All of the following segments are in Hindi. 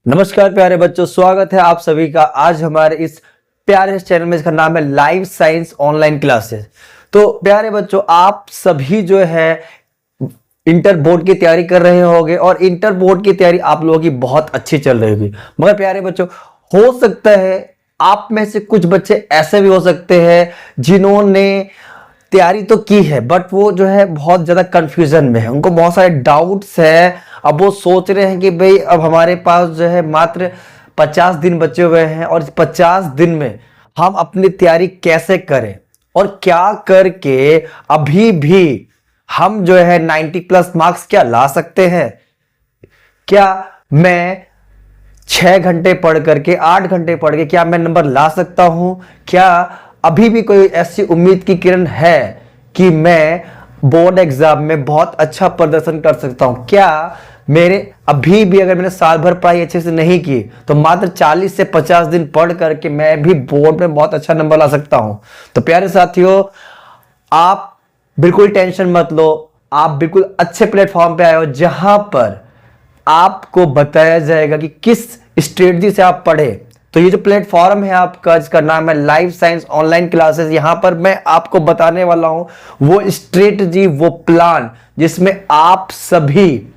नमस्कार प्यारे बच्चों, स्वागत है आप सभी का आज हमारे इस प्यारे चैनल में। इसका नाम है लाइफ साइंस ऑनलाइन क्लासेस। तो प्यारे बच्चों, आप सभी जो है इंटर बोर्ड की तैयारी कर रहे होंगे और इंटर बोर्ड की तैयारी आप लोगों की बहुत अच्छी चल रही होगी। मगर प्यारे बच्चों, हो सकता है आप में से कुछ बच्चे ऐसे भी हो सकते हैं जिन्होंने तैयारी तो की है बट वो जो है बहुत ज्यादा कंफ्यूजन में है, उनको बहुत सारे डाउट्स है। अब वो सोच रहे हैं कि भाई अब हमारे पास जो है मात्र 50 दिन बचे हुए हैं और इस 50 दिन में हम अपनी तैयारी कैसे करें और क्या करके अभी भी हम जो है 90 प्लस मार्क्स क्या ला सकते हैं। क्या मैं 6 घंटे पढ़ करके 8 घंटे पढ़ के क्या मैं नंबर ला सकता हूं? क्या अभी भी कोई ऐसी उम्मीद की किरण है कि मैं बोर्ड एग्जाम में बहुत अच्छा प्रदर्शन कर सकता हूं? क्या मेरे अभी भी अगर मैंने साल भर पढ़ाई अच्छे से नहीं की तो मात्र 40 से 50 दिन पढ़ करके मैं भी बोर्ड में बहुत अच्छा नंबर ला सकता हूं? तो प्यारे साथियों, आप बिल्कुल टेंशन मत लो। आप बिल्कुल अच्छे प्लेटफॉर्म पे आए हो जहां पर आपको बताया जाएगा कि किस स्ट्रेटजी से आप पढ़े। तो ये जो प्लेटफॉर्म है आपका, जिसका नाम है लाइफ साइंस ऑनलाइन क्लासेस, यहां पर मैं आपको बताने वाला हूं वो स्ट्रेटजी, वो प्लान जिसमें आप सभी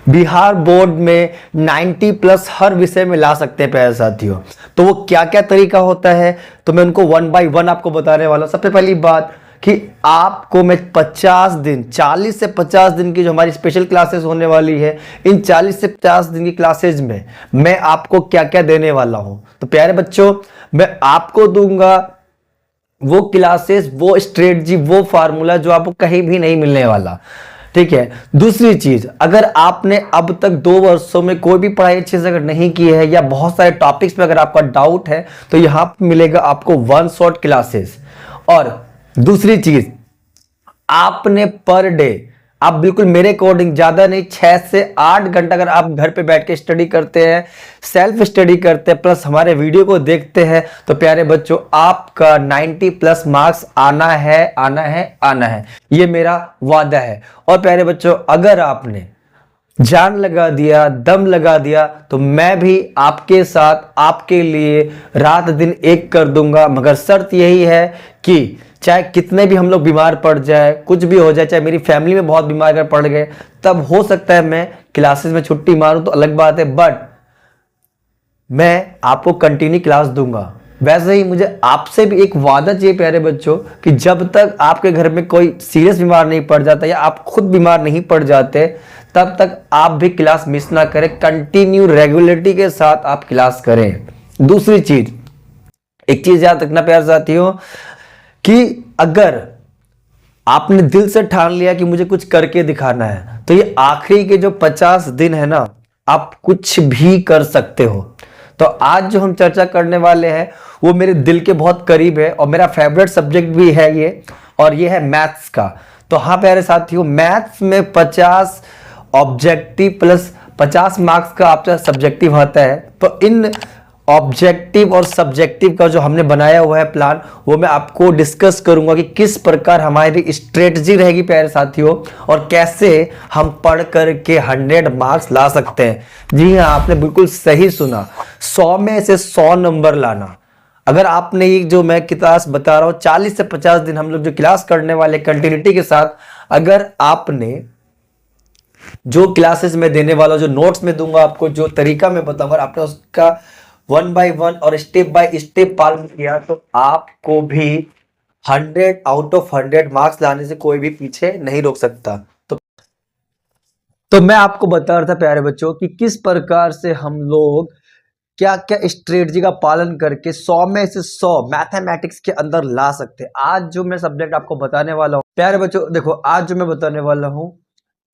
बिहार बोर्ड में 90 प्लस हर विषय में ला सकते हैं प्यारे साथियों। तो वो क्या क्या तरीका होता है तो मैं उनको वन बाय वन आपको बताने वाला हूं। सबसे पहली बात कि आपको मैं 50 दिन, 40 से 50 दिन की जो हमारी स्पेशल क्लासेस होने वाली है, इन 40 से 50 दिन की क्लासेज में मैं आपको क्या क्या देने वाला हूं। तो प्यारे बच्चों, मैं आपको दूंगा वो क्लासेस, वो स्ट्रेटजी, वो फार्मूला जो आपको कहीं भी नहीं मिलने वाला। ठीक है। दूसरी चीज, अगर आपने अब तक 2 वर्षों में कोई भी पढ़ाई अच्छे से अगर नहीं की है या बहुत सारे टॉपिक्स में अगर आपका डाउट है तो यहां पर मिलेगा आपको वन शॉट क्लासेस। और दूसरी चीज, आपने पर डे, आप बिल्कुल मेरे अकॉर्डिंग ज्यादा नहीं, 6 से 8 घंटा अगर आप घर पे बैठ के स्टडी करते हैं, सेल्फ स्टडी करते हैं, प्लस हमारे वीडियो को देखते हैं, तो प्यारे बच्चों आपका 90 प्लस मार्क्स आना है, आना है, आना है। ये मेरा वादा है। और प्यारे बच्चों, अगर आपने जान लगा दिया, दम लगा दिया, तो मैं भी आपके साथ आपके लिए रात दिन एक कर दूंगा। मगर शर्त यही है कि चाहे कितने भी हम लोग बीमार पड़ जाए, कुछ भी हो जाए, चाहे मेरी फैमिली में बहुत बीमार अगर पड़ गए, तब हो सकता है मैं क्लासेस में छुट्टी मारूं तो अलग बात है, बट मैं आपको कंटिन्यू क्लास दूंगा। वैसे ही मुझे आपसे भी एक वादा चाहिए प्यारे बच्चों कि जब तक आपके घर में कोई सीरियस बीमार नहीं पड़ जाता या आप खुद बीमार नहीं पड़ जाते, तब तक आप भी क्लास मिस ना करें। कंटिन्यू रेगुलरिटी के साथ आप क्लास करें। दूसरी चीज, एक चीज याद रखना प्यारे साथियों कि अगर आपने दिल से ठान लिया कि मुझे कुछ करके दिखाना है, तो ये आखिरी के जो 50 दिन है ना, आप कुछ भी कर सकते हो। तो आज जो हम चर्चा करने वाले हैं वो मेरे दिल के बहुत करीब है और मेरा फेवरेट सब्जेक्ट भी है ये, और ये है मैथ्स का। तो हाँ प्यारे साथियों, मैथ्स में 50 ऑब्जेक्टिव प्लस 50 मार्क्स का आपका सब्जेक्टिव आता है। तो इन ऑब्जेक्टिव और सब्जेक्टिव का जो हमने बनाया हुआ है प्लान, वो मैं आपको डिस्कस करूंगा कि किस प्रकार हमारी स्ट्रेटजी रहेगी प्यारे साथियों, और कैसे हम पढ़ करके 100 मार्क्स ला सकते हैं। जी हाँ, आपने बिल्कुल सही सुना, 100 में से 100 नंबर लाना। अगर आपने ये जो मैं क्लास बता रहा हूं 40 से 50 दिन हम लोग जो क्लास करने वाले कंटिन्यूटी के साथ, अगर आपने जो क्लासेस में देने वाला, जो नोट्स में दूंगा आपको, जो तरीका मैं बताऊंगा, आपने उसका वन बाय वन और स्टेप बाय स्टेप पालन किया, तो आपको भी 100 आउट ऑफ 100 मार्क्स लाने से कोई भी पीछे नहीं रोक सकता। तो मैं आपको बता रहा था प्यारे बच्चों कि किस प्रकार से हम लोग क्या क्या स्ट्रेटजी का पालन करके 100 में से 100 मैथमेटिक्स के अंदर ला सकते हैं। आज जो मैं सब्जेक्ट आपको बताने वाला हूं प्यारे बच्चों, देखो आज जो मैं बताने वाला हूं,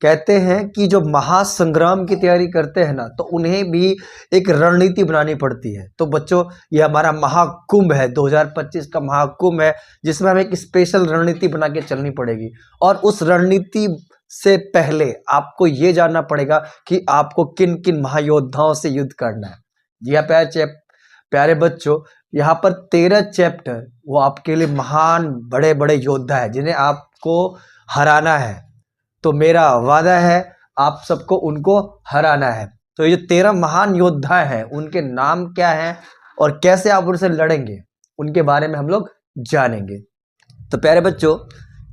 कहते हैं कि जो महासंग्राम की तैयारी करते हैं ना, तो उन्हें भी एक रणनीति बनानी पड़ती है। तो बच्चों, ये हमारा महाकुंभ है, 2025 का महाकुंभ है, जिसमें हमें एक स्पेशल रणनीति बना के चलनी पड़ेगी। और उस रणनीति से पहले आपको ये जानना पड़ेगा कि आपको किन किन महायोद्धाओं से युद्ध करना है। जी हाँ प्यारे बच्चों, यहाँ पर 13 चैप्टर वो आपके लिए महान बड़े बड़े योद्धा है जिन्हें आपको हराना है। तो मेरा वादा है आप सबको उनको हराना है। तो ये 13 महान योद्धा हैं, उनके नाम क्या हैं और कैसे आप उनसे लड़ेंगे, उनके बारे में हम लोग जानेंगे। तो प्यारे बच्चों,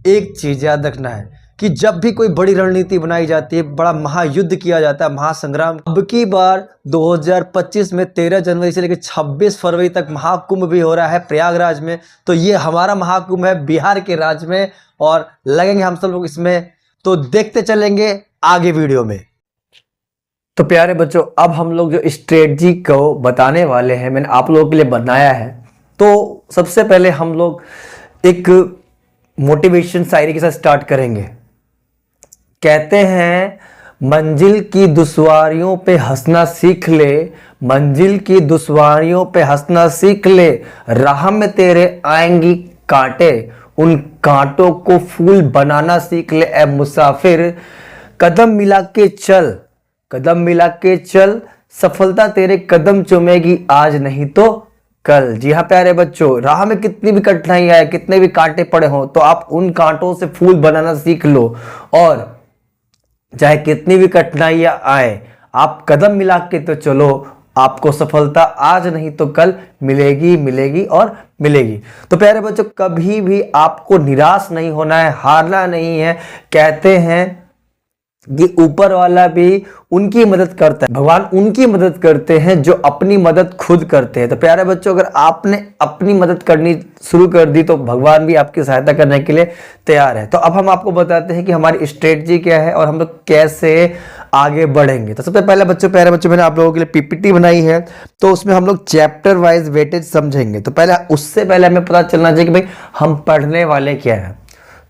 एक चीज याद रखना है कि जब भी कोई बड़ी रणनीति बनाई जाती है, बड़ा महायुद्ध किया जाता है, महासंग्राम, अब की बार 2025 में 13 जनवरी से लेकर 26 फरवरी तक महाकुंभ भी हो रहा है प्रयागराज में। तो ये हमारा महाकुंभ है बिहार के राज्य में और लगेंगे हम सब लोग इसमें, तो देखते चलेंगे आगे वीडियो में। तो प्यारे बच्चों, अब हम लोग जो स्ट्रेटजी को बताने वाले हैं, मैंने आप लोगों के लिए बनाया है। तो सबसे पहले हम लोग एक मोटिवेशन शायरी के साथ स्टार्ट करेंगे। कहते हैं मंजिल की दुश्वारियों पे हंसना सीख ले, मंजिल की दुश्वारियों पे हंसना सीख ले, राह में तेरे आएंगी कांटे, उन कांटों को फूल बनाना सीख ले ए मुसाफिर, कदम मिला के चल, कदम मिला के चल, सफलता तेरे कदम चूमेगी आज नहीं तो कल। जी हाँ प्यारे बच्चों, राह में कितनी भी कठिनाई आए, कितने भी कांटे पड़े हो, तो आप उन कांटों से फूल बनाना सीख लो और चाहे कितनी भी कठिनाइयां आए, आप कदम मिला के तो चलो, आपको सफलता आज नहीं तो कल मिलेगी, मिलेगी और मिलेगी। तो प्यारे बच्चों, कभी भी आपको निराश नहीं होना है, हारना नहीं है। कहते हैं कि ऊपर वाला भी उनकी मदद करता है, भगवान उनकी मदद करते हैं जो अपनी मदद खुद करते हैं। तो प्यारे बच्चों, अगर आपने अपनी मदद करनी शुरू कर दी तो भगवान भी आपकी सहायता करने के लिए तैयार है। तो अब हम आपको बताते हैं कि हमारी स्ट्रेटजी क्या है और हम लोग कैसे आगे बढ़ेंगे। तो सबसे पहले बच्चों, प्यारे बच्चों, मैंने आप लोगों के लिए पीपीटी बनाई है, तो उसमें हम लोग चैप्टर वाइज वेटेज समझेंगे। तो पहले उससे पहले हमें पता चलना चाहिए कि भाई हम पढ़ने वाले क्या है।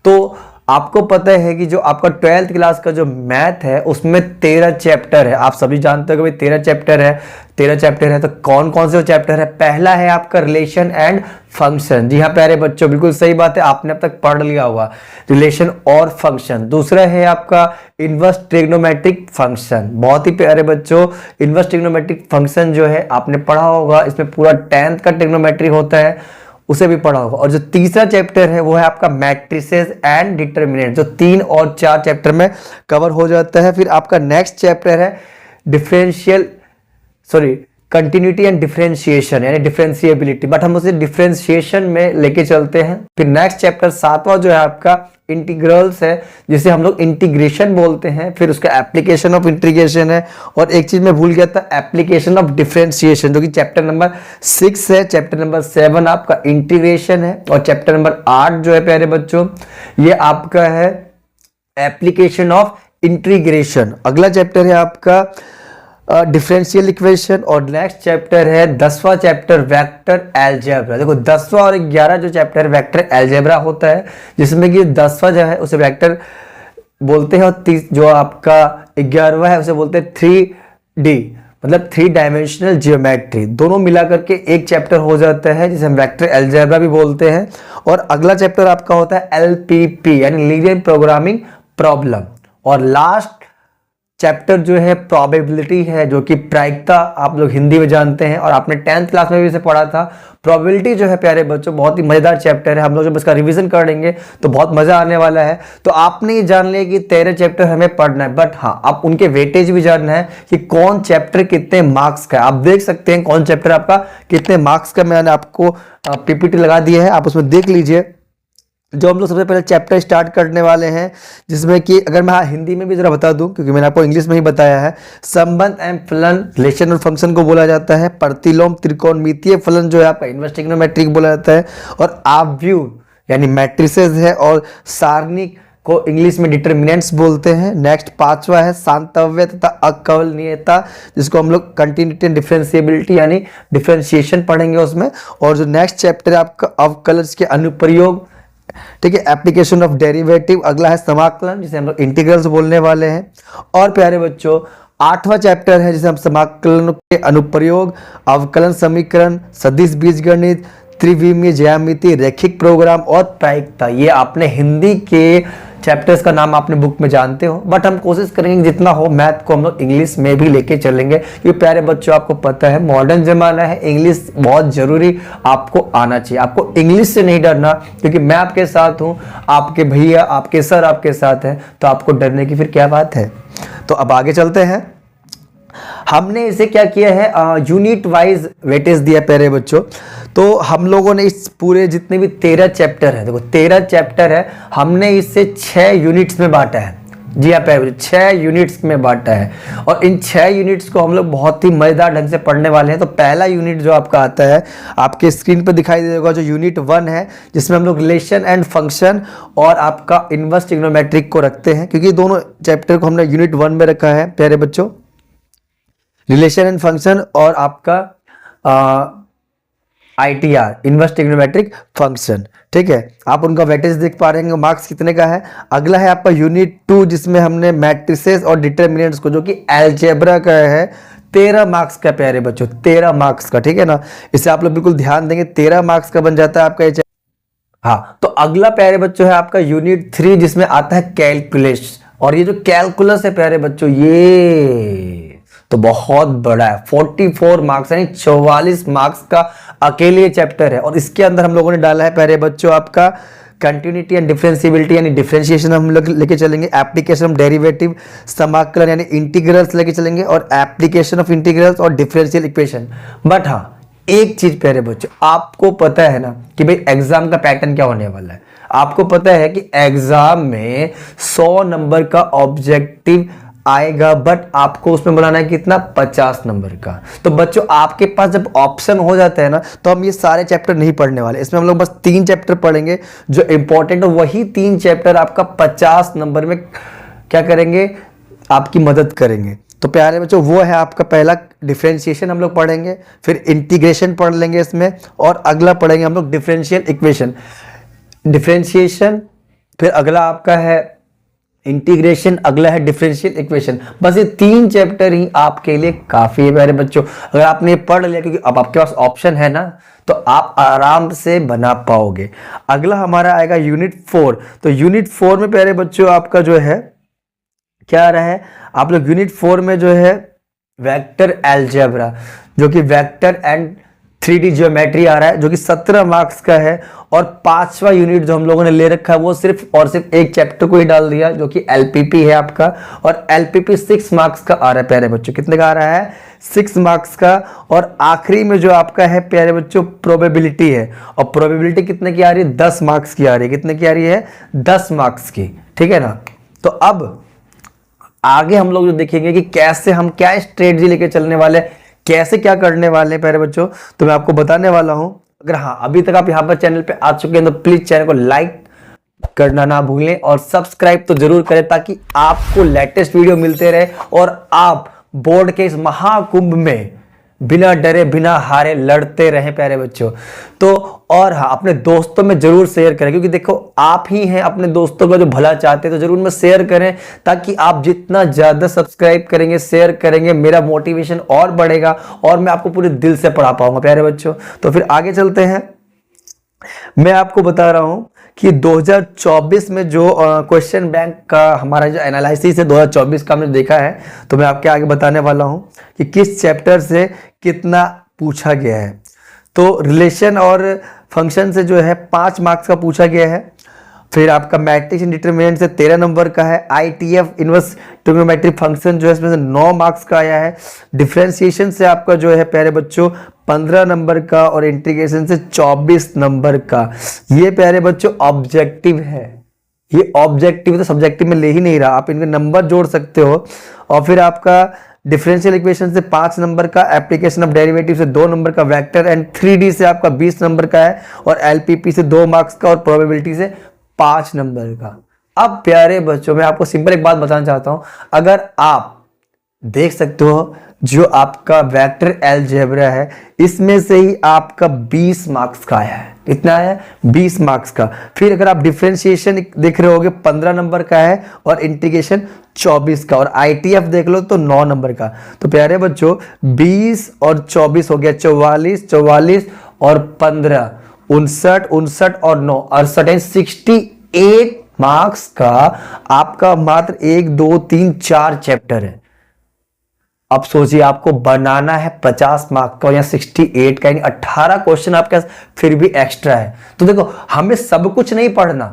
तो आपको पता है कि जो आपका 12th क्लास का जो मैथ है उसमें 13 चैप्टर है। आप सभी जानते हो कि भाई 13 चैप्टर है, 13 चैप्टर है। तो कौन कौन से चैप्टर है? पहला है आपका रिलेशन एंड फंक्शन। जी हाँ प्यारे बच्चों, बिल्कुल सही बात है, आपने अब तक पढ़ लिया होगा रिलेशन और फंक्शन। दूसरा है आपका इनवर्स ट्रिग्नोमेट्रिक फंक्शन। बहुत ही प्यारे बच्चों, इनवर्स ट्रिग्नोमेट्रिक फंक्शन जो है आपने पढ़ा होगा, इसमें पूरा 10th का ट्रिग्नोमेट्री होता है, उसे भी पढ़ा होगा। और जो तीसरा चैप्टर है वो है आपका मैट्रिसेस एंड डिटर्मिनेंट, जो 3 और 4 चैप्टर में कवर हो जाता है। फिर आपका नेक्स्ट चैप्टर है कंटिन्यूटी एंड डिफरेंशिएशन, यानी डिफरेंशिएबिलिटी, बट हम उसे डिफरेंशिएशन में लेके चलते हैं। फिर नेक्स्ट चैप्टर 7वां जो है आपका इंटीग्रल्स है, जिसे हम लोग इंटीग्रेशन बोलते हैं। फिर उसका एप्लीकेशन ऑफ इंटीग्रेशन है, और एक चीज मैं भूल गया था, एप्लीकेशन ऑफ डिफरेंशिएशन, जो कि चैप्टर नंबर 6 है। चैप्टर नंबर 7 आपका इंटीग्रेशन है, और चैप्टर नंबर 8 जो है प्यारे बच्चों ये आपका है एप्लीकेशन ऑफ इंटीग्रेशन। अगला चैप्टर है आपका डिफरेंशियल इक्वेशन, और नेक्स्ट चैप्टर है 10वां चैप्टर वेक्टर अलजेब्रा। देखो 10वां और 11 जो चैप्टर वेक्टर अलजेब्रा होता है, जिसमें कि 10वां जो है उसे वेक्टर बोलते हैं, और जो आपका 11वां है उसे बोलते हैं 3D, मतलब 3 डायमेंशनल जियोमेट्री। दोनों मिला करके एक चैप्टर हो जाता है जिसे हम वेक्टर अलजेब्रा भी बोलते हैं। और अगला चैप्टर आपका होता है LPP, यानी लीनियर प्रोग्रामिंग प्रॉब्लम। और लास्ट चैप्टर जो है प्रोबेबिलिटी है, जो कि प्रायिकता आप लोग हिंदी में जानते हैं, और आपने 10th क्लास में भी इसे पढ़ा था। प्रोबेबिलिटी जो है प्यारे बच्चों बहुत ही मजेदार चैप्टर है, हम लोग जब इसका रिवीजन करेंगे तो बहुत मजा आने वाला है। तो आपने ये जान लिया कि 13 चैप्टर हमें पढ़ना है, बट हाँ आप उनके वेटेज भी जानना है कि कौन चैप्टर कितने मार्क्स का है। आप देख सकते हैं कौन चैप्टर आपका कितने मार्क्स का, मैंने आपको पीपीटी लगा दिया है, आप उसमें देख लीजिए। जो हम लोग सबसे पहले चैप्टर स्टार्ट करने वाले हैं, जिसमें कि अगर मैं हिंदी में भी जरा बता दूं, क्योंकि मैंने आपको इंग्लिश में ही बताया है। संबंध एंड फलन, रिलेशन और फंक्शन को बोला जाता है। प्रतिलोम त्रिकोणमितीय फलन जो है आपका इनवर्स ट्रिग्नोमेट्रिक बोला जाता है। और आव्यूह यानी मैट्रिसेस है, और सारणिक को इंग्लिश में डिटर्मिनेंट्स बोलते हैं। नेक्स्ट 5वां है सांतव्य तथा अकवलनीयता, जिसको हम लोग कंटिन्यूटी एंड डिफरेंशिएबिलिटी यानी डिफरेंशिएशन पढ़ेंगे उसमें। और जो नेक्स्ट चैप्टर है आपका अवकलज के अनुप्रयोग, ठीक है, एप्लीकेशन ऑफ डेरिवेटिव। अगला है समाकलन, जिसे हम लोग इंटीग्रल्स बोलने वाले हैं। और प्यारे बच्चों 8वां चैप्टर है जिसे हम समाकलन के अनुप्रयोग, अवकलन समीकरण, सदिश बीजगणित, त्रिविमीय ज्यामिति, रैखिक प्रोग्राम और प्रायिकता। ये आपने हिंदी के चैप्टर्स का नाम आपने बुक में जानते हो, बट हम कोशिश करेंगे जितना हो मैथ को हम लोग इंग्लिश में भी लेके चलेंगे, क्योंकि प्यारे बच्चों आपको पता है मॉडर्न जमाना है, इंग्लिश बहुत जरूरी आपको आना चाहिए। आपको इंग्लिश से नहीं डरना, क्योंकि मैं आपके साथ हूं, आपके भैया आपके सर आपके साथ हैं, तो आपको डरने की फिर क्या बात है। तो अब आगे चलते हैं। हमने इसे क्या किया है, यूनिट वाइज वेटेज दिया प्यारे बच्चों। तो हम लोगों ने इस पूरे जितने भी 13 चैप्टर है, देखो 13 चैप्टर है, हमने इसे 6 यूनिट्स में बांटा है। जी हाँ प्यारे बच्चों, 6 यूनिट्स में बांटा है और इन 6 यूनिट्स को हम लोग बहुत ही मजेदार ढंग से पढ़ने वाले हैं। तो पहला यूनिट जो आपका आता है, आपके स्क्रीन पर दिखाई देगा, जो यूनिट 1 है, जिसमें हम लोग रिलेशन एंड फंक्शन और आपका इनवर्स ट्रिग्नोमेट्रिक को रखते हैं, क्योंकि दोनों चैप्टर को हमने यूनिट 1 में रखा है प्यारे बच्चों, रिलेशन एंड फंक्शन और आपका ITR, इनवर्स ट्रिग्नोमेट्रिक फंक्शन। ठीक है, आप उनका वेटेज देख पा रहे हैं, मार्क्स कितने का है। अगला है आपका यूनिट 2, जिसमें हमने मैट्रिसेस और डिटरमिनेंट्स को, जो कि अलजेब्रा का है, 13 मार्क्स का प्यारे बच्चों, 13 मार्क्स का। ठीक है ना, इसे आप लोग बिल्कुल ध्यान देंगे, 13 मार्क्स का बन जाता है आपका ये। हाँ, तो अगला प्यारे बच्चों है आपका यूनिट 3, जिसमें आता है कैलकुलस। और ये जो कैलकुलस है प्यारे बच्चों, ये तो बहुत बड़ा है, 44 मार्क्स यानी 44 मार्क्स का अकेले चैप्टर है। और इसके अंदर हम लोगों ने डाला है प्यारे बच्चों आपका कंटिन्यूटी एंड डिफरेंशिएबिलिटी, यानी डिफरेंशिएशन हम लोग लेके चलेंगे, एप्लीकेशन ऑफ डेरिवेटिव, समाकलन यानी इंटीग्रल्स लेके चलेंगे, और एप्लीकेशन ऑफ इंटीग्रल्स और डिफरेंशियल इक्वेशन। बट हाँ, एक चीज प्यारे बच्चों, आपको पता है ना कि भाई एग्जाम का पैटर्न क्या होने वाला है। आपको पता है कि एग्जाम में 100 नंबर का ऑब्जेक्टिव आएगा, बट आपको उसमें बनाना है कितना, 50 नंबर का। तो बच्चों आपके पास जब ऑप्शन हो जाता है ना, तो हम ये सारे चैप्टर नहीं पढ़ने वाले, इसमें हम लोग बस 3 चैप्टर पढ़ेंगे जो इंपॉर्टेंट है। वही 3 चैप्टर आपका 50 नंबर में क्या करेंगे, आपकी मदद करेंगे। तो प्यारे बच्चों, वो है आपका पहला डिफरेंशिएशन हम लोग पढ़ेंगे, फिर इंटीग्रेशन पढ़ लेंगे इसमें, और अगला पढ़ेंगे हम लोग डिफरेंशियल इक्वेशन, डिफरेंशिएशन, फिर अगला आपका है इंटीग्रेशन, अगला है डिफरेंशियल इक्वेशन। बस ये 3 चैप्टर ही आपके लिए काफी है प्यारे बच्चों। अगर आपने पढ़ लिया, क्योंकि अब आपके पास ऑप्शन है ना, तो आप आराम से बना पाओगे। अगला हमारा आएगा यूनिट 4। तो यूनिट 4 में प्यारे बच्चों आपका जो है क्या आ रहा है, आप लोग यूनिट 4 में जो है वेक्टर अलजेब्रा, जो कि वेक्टर एंड 3D ज्योमेट्री आ रहा है, जो कि 17 मार्क्स का है। और 5वां यूनिट जो हम लोगों ने ले रखा है, वो सिर्फ और सिर्फ एक चैप्टर को ही डाल दिया, जो कि LPP है आपका, और LPP 6 मार्क्स का आ रहा है प्यारे बच्चों। कितने का आ रहा है, 6 मार्क्स का। और आखिरी में जो आपका है प्यारे बच्चों प्रोबेबिलिटी है, और प्रोबेबिलिटी कितने की आ रही है, 10 मार्क्स की आ रही है। कितने की आ रही है, 10 मार्क्स की। ठीक है ना। तो अब आगे हम लोग जो देखेंगे कि कैसे हम क्या स्ट्रेटजी लेके चलने वाले, कैसे क्या करने वाले हैं प्यारे बच्चों, तो मैं आपको बताने वाला हूं। अगर हाँ अभी तक आप यहाँ पर चैनल पे आ चुके हैं, तो प्लीज चैनल को लाइक करना ना भूलें और सब्सक्राइब तो जरूर करें, ताकि आपको लेटेस्ट वीडियो मिलते रहे और आप बोर्ड के इस महाकुंभ में बिना डरे बिना हारे लड़ते रहें प्यारे बच्चों। तो और हाँ, अपने दोस्तों में जरूर शेयर करें, क्योंकि देखो आप ही हैं अपने दोस्तों का जो भला चाहते हैं, तो जरूर में शेयर करें, ताकि आप जितना ज्यादा सब्सक्राइब करेंगे, शेयर करेंगे, मेरा मोटिवेशन और बढ़ेगा और मैं आपको पूरे दिल से पढ़ा पाऊंगा प्यारे बच्चों। तो फिर आगे चलते हैं। मैं आपको बता रहा हूं कि 2024 में जो क्वेश्चन बैंक का हमारा जो एनालिसिस है 2024 का हमने देखा है, तो मैं आपके आगे बताने वाला हूं कि किस चैप्टर से कितना पूछा गया है। तो रिलेशन और फंक्शन से जो है 5 मार्क्स का पूछा गया है। फिर आपका मैट्रिक्स एंड डिटरमिनेंट से 13 नंबर का है। ITF इनवर्स ट्रिग्नोमेट्रिक फंक्शन जो है इसमें से 9 मार्क्स का आया है। डिफरेंशिएशन से आपका जो है प्यारे बच्चों 15 नंबर का, और इंटीग्रेशन से 24 नंबर का। ये प्यारे बच्चों ऑब्जेक्टिव है, ये ऑब्जेक्टिव तो सब्जेक्टिव में ले ही नहीं रहा, आप इनके नंबर जोड़ सकते हो। और फिर आपका डिफरेंशियल इक्वेशन से 5 नंबर का, एप्लीकेशन ऑफ डेरिवेटिव से 2 नंबर का, वेक्टर एंड 3D से आपका 20 नंबर का है, और LPP से 2 मार्क्स का, और प्रोबेबिलिटी से 5 नंबर का। अब प्यारे बच्चों मैं आपको सिंपल एक बात बताना चाहता हूं, अगर आप देख सकते हो जो आपका वेक्टर अलजेब्रा है, इसमें से ही आपका 20 मार्क्स का आया है। कितना है, 20 मार्क्स का। फिर अगर आप डिफरेंशिएशन देख रहे होगे 15 नंबर का है, और इंटीग्रेशन 24 का, और ITF देख लो तो 9 नंबर का। तो प्यारे बच्चों 20 और 24 हो गया 44, 44 और 15 59, 59 और 9 68, 68 मार्क्स का आपका मात्र 1 2 3 4 चैप्टर है। अब सोचिए आपको बनाना है 50 मार्क्स का या 68 का, यानी 18 क्वेश्चन आपके पास फिर भी एक्स्ट्रा है। तो देखो हमें सब कुछ नहीं पढ़ना,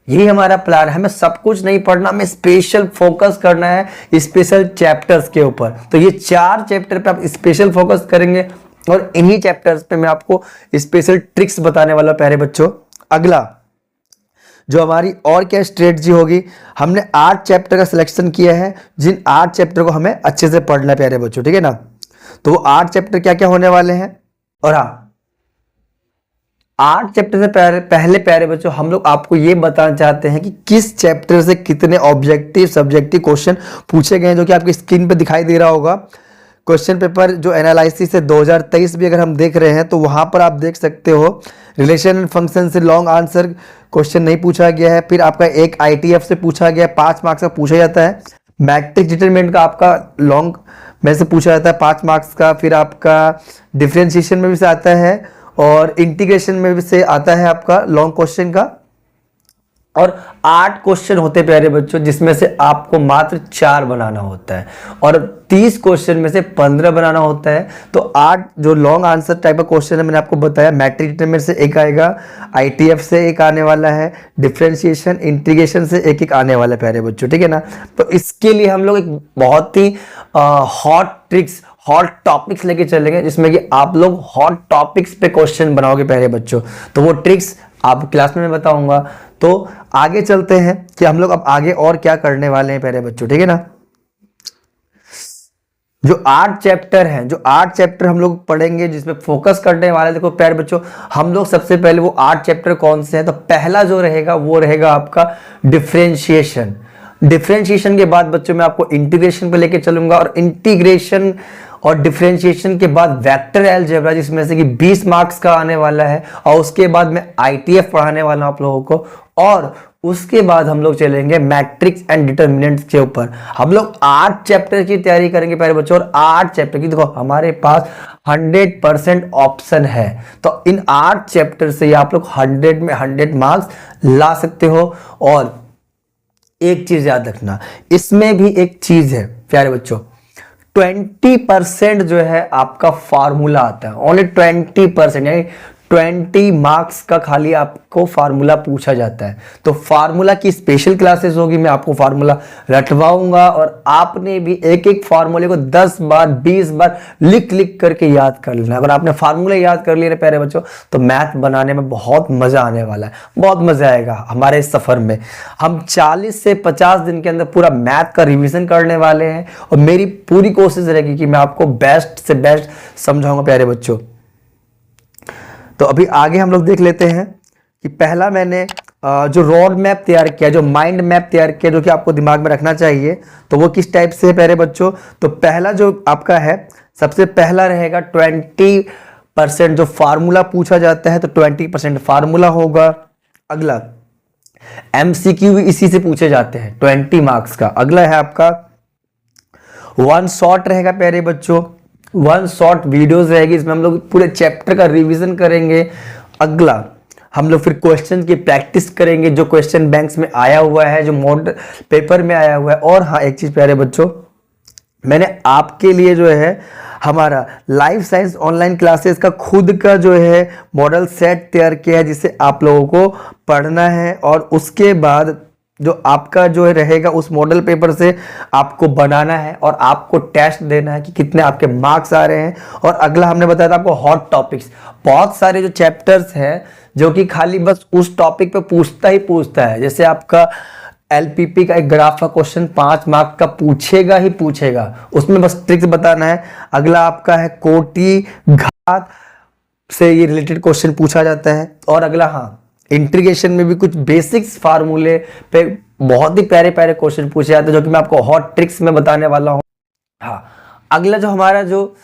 यही हमारा प्लान है। हमें सब कुछ नहीं पढ़ना, हमें स्पेशल फोकस करना है स्पेशल चैप्टर्स के ऊपर। तो ये 4 चैप्टर पे आप स्पेशल फोकस करेंगे और इन्हीं चैप्टर्स पे मैं आपको स्पेशल ट्रिक्स बताने वाला हूं प्यारे बच्चों। अगला जो हमारी और क्या स्ट्रेटजी होगी, हमने 8 चैप्टर का सिलेक्शन किया है, जिन 8 चैप्टर को हमें अच्छे से पढ़ना है प्यारे बच्चों, ठीक है ना। तो वो 8 चैप्टर क्या क्या होने वाले हैं, और हाँ 8 चैप्टर से पहले प्यारे बच्चों हम लोग आपको ये बताना चाहते हैं कि किस चैप्टर से कितने ऑब्जेक्टिव सब्जेक्टिव क्वेश्चन पूछे गए हैं, जो कि आपकी स्क्रीन पे दिखाई दे रहा होगा। क्वेश्चन पेपर जो एनालिसिस है 2023 भी अगर हम देख रहे हैं तो वहां पर आप देख सकते हो रिलेशन एंड फंक्शन से लॉन्ग आंसर क्वेश्चन नहीं पूछा गया है। फिर आपका एक ITF से पूछा गया, 5 मार्क्स का पूछा जाता है। मैट्रिक्स डिटरमिनेंट का आपका लॉन्ग में से पूछा जाता है 5 मार्क्स का। फिर आपका डिफरेंशिएशन में भी से आता है और इंटीग्रेशन में भी से आता है आपका लॉन्ग क्वेश्चन का। और 8 क्वेश्चन होते हैं प्यारे बच्चों, जिसमें से आपको मात्र 4 बनाना होता है और 30 क्वेश्चन में से 15 बनाना होता है। तो 8 जो लॉन्ग आंसर टाइप का क्वेश्चन है मैंने आपको बताया, मैट्रिक्स डिटरमिनेंट से एक आएगा, ITF से एक आने वाला है, डिफरेंशिएशन इंटीग्रेशन से एक एक आने वाला है प्यारे बच्चों, ठीक है ना। तो इसके लिए हम लोग एक बहुत ही हॉट ट्रिक्स हॉट टॉपिक्स लेके चलेंगे, जिसमें कि आप लोग हॉट टॉपिक्स पे क्वेश्चन बनाओगे प्यारे बच्चों। तो वो ट्रिक्स आप क्लास में मैं बताऊंगा। तो आगे चलते हैं कि हम लोग अब आगे और क्या करने वाले हैं प्यारे बच्चों, ठीक है ना। जो 8 चैप्टर हैं, जो 8 चैप्टर हम लोग पढ़ेंगे जिसमें फोकस करने वाले, देखो प्यारे बच्चों हम लोग सबसे पहले वो 8 चैप्टर कौन से हैं, तो पहला जो रहेगा वो रहेगा आपका डिफरेंशिएशन। डिफरेंशिएशन के बाद बच्चों मैं आपको इंटीग्रेशन पे लेके चलूंगा, और इंटीग्रेशन और डिफरेंशिएशन के बाद वेक्टर अलजेब्रा, जिसमें से कि 20 मार्क्स का आने वाला है, और उसके बाद मैं ITF पढ़ाने वाला हूं आप लोगों को। और उसके बाद हम लोग चलेंगे मैट्रिक्स एंड डिटरमिनेंट्स के ऊपर। हम लोग 8 चैप्टर की तैयारी करेंगे प्यारे बच्चों, और 8 चैप्टर की देखो हमारे पास 100% ऑप्शन है। तो इन 8 चैप्टर से आप लोग 100 में 100 मार्क्स ला सकते हो। और एक चीज याद रखना, इसमें भी एक चीज है प्यारे बच्चों, 20% जो है आपका फार्मूला आता है, ओनली 20%, यानी 20 मार्क्स का खाली आपको फार्मूला पूछा जाता है। तो फार्मूला की स्पेशल क्लासेस होगी, मैं आपको फार्मूला रटवाऊंगा, और आपने भी एक एक फार्मूले को 10 बार 20 बार लिख लिख करके याद कर लेना। अगर आपने फार्मूला याद कर लिए प्यारे बच्चों, तो मैथ बनाने में बहुत मजा आने वाला है, बहुत मजा आएगा हमारे इस सफर में। हम 40 से 50 दिन के अंदर पूरा मैथ का रिविजन करने वाले हैं, और मेरी पूरी कोशिश रहेगी कि मैं आपको बेस्ट से बेस्ट समझाऊंगा प्यारे बच्चों। तो अभी आगे हम लोग देख लेते हैं कि पहला मैंने जो रोड मैप तैयार किया, जो माइंड मैप तैयार किया, जो कि आपको दिमाग में रखना चाहिए, तो वो किस टाइप से है प्यारे बच्चों। तो पहला जो आपका है, सबसे पहला रहेगा 20% जो फार्मूला पूछा जाता है, तो 20% फार्मूला होगा। अगला MCQ भी इसी से पूछे जाते हैं 20 मार्क्स का। अगला है आपका 1 शॉट रहेगा प्यारे बच्चों, 1 शॉर्ट वीडियोस रहेगी, इसमें हम लोग पूरे चैप्टर का रिवीजन करेंगे। अगला हम लोग फिर क्वेश्चन की प्रैक्टिस करेंगे, जो क्वेश्चन बैंक्स में आया हुआ है, जो मॉडल पेपर में आया हुआ है। और हाँ एक चीज प्यारे बच्चों, मैंने आपके लिए जो है हमारा लाइफ साइंस ऑनलाइन क्लासेस का खुद का जो है मॉडल सेट तैयार किया है, जिसे आप लोगों को पढ़ना है, और उसके बाद जो आपका जो है रहेगा उस मॉडल पेपर से आपको बनाना है, और आपको टेस्ट देना है कि कितने आपके मार्क्स आ रहे हैं। और अगला हमने बताया था आपको हॉट टॉपिक्स, बहुत सारे जो चैप्टर्स हैं जो कि खाली बस उस टॉपिक पे पूछता है। जैसे आपका LPP का एक ग्राफ का क्वेश्चन 5 मार्क्स का पूछेगा ही पूछेगा, उसमें बस ट्रिक्स बताना है। अगला आपका है कोटि घात से ये रिलेटेड क्वेश्चन पूछा जाता है। और अगला हाँ इंटीग्रेशन में भी कुछ बेसिक्स फार्मूले पे बहुत ही प्यारे प्यारे क्वेश्चन पूछे जाते हैं, जो कि मैं आपको हॉट ट्रिक्स में बताने वाला हूँ। हाँ अगला जो हमारा जो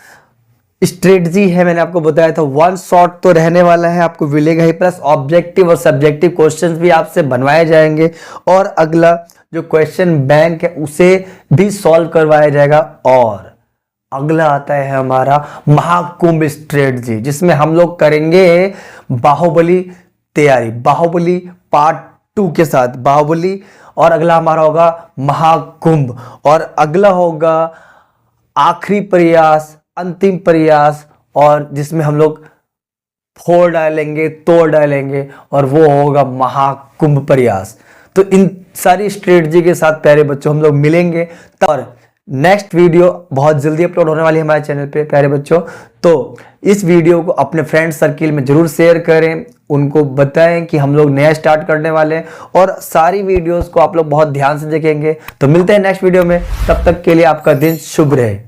स्ट्रेटजी है, मैंने आपको बताया था 1 शॉट तो रहने वाला है, आपको मिलेगा ही, प्लस ऑब्जेक्टिव और सब्जेक्टिव क्वेश्चंस भी आपसे बनवाए जाएंगे। और अगला जो क्वेश्चन बैंक है उसे भी सॉल्व करवाया जाएगा। और अगला आता है हमारा महाकुंभ स्ट्रेटजी, जिसमें हम लोग करेंगे बाहुबली तैयारी, बाहुबली पार्ट 2 के साथ बाहुबली। और अगला हमारा होगा महाकुंभ, और अगला होगा आखिरी प्रयास, अंतिम प्रयास, और जिसमें हम लोग फोड़ डालेंगे, तोड़ डालेंगे, और वो होगा महाकुंभ प्रयास। तो इन सारी स्ट्रेटजी के साथ प्यारे बच्चों हम लोग मिलेंगे। और नेक्स्ट वीडियो बहुत जल्दी अपलोड होने वाली है हमारे चैनल पे प्यारे बच्चों। तो इस वीडियो को अपने फ्रेंड सर्किल में जरूर शेयर करें, उनको बताएं कि हम लोग नया स्टार्ट करने वाले हैं, और सारी वीडियोस को आप लोग बहुत ध्यान से देखेंगे। तो मिलते हैं नेक्स्ट वीडियो में, तब तक के लिए आपका दिन शुभ रहे।